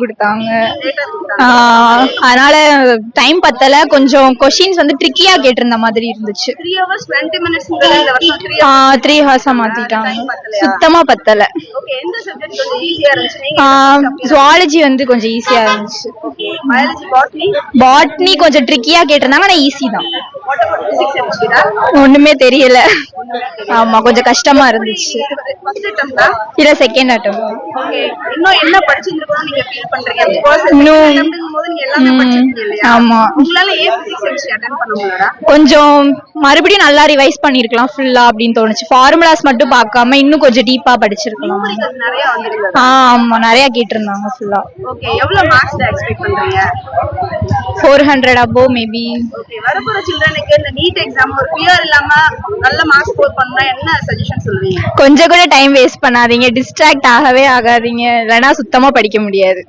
கொடுத்தாங்க. அதனால டைம் பத்தல, கொஞ்சம் கொஸ்டின்ஸ் வந்து ட்ரிக்கியா கேட்டிருந்த மாதிரி இருந்துச்சு. 3 hours மாத்திட்டாங்க, சுத்தமா பத்தல. ஜுவாலஜி வந்து கொஞ்சம் ஈஸியா இருந்துச்சு. பாட்னி கொஞ்சம் ட்ரிக்கியா கேட்டிருந்தாங்க, ஆனா ஈஸி தான். ஒண்ணுமே தெரியல. ஆமா, கொஞ்சம் கஷ்டமா இருந்துச்சு. இல்ல செகண்ட் அட்டெம்ப்ட். இன்னும் என்ன படிச்சிருக்கோம் நீங்க ஃபீல் பண்றீங்க? ஆமா, கொஞ்சம் மறுபடியும் நல்லா ரிவைஸ் பண்ணிருக்கலாம் ஃபுல்லா அப்படின்னு தோணுச்சு. ஃபார்முலாஸ் மட்டும் பார்க்காம இன்னும் கொஞ்சம் டீப்பா படிச்சிருக்கலாம். ஆமா, நிறைய கேட்டிருந்தாங்க ஃபுல்லா. எவ்வளவு மார்க்ஸ் எக்ஸ்பெக்ட் பண்றீங்க? 400 above மேபி. வரப்போற சில்ட்ரனுக்கு இந்த நீட் எக்ஸாம் ஒரு ஃபியர் இல்லாம நல்ல மார்க்ஸ் ஸ்கோர் பண்ணா என்ன சஜஷன் சொல்றீங்க? கொஞ்சம் கூட டைம் வேஸ்ட் பண்ணாதீங்க, டிஸ்ட்ராக்ட் ஆகவே ஆகாதீங்க, இல்லைன்னா சுத்தமா படிக்க முடியாது.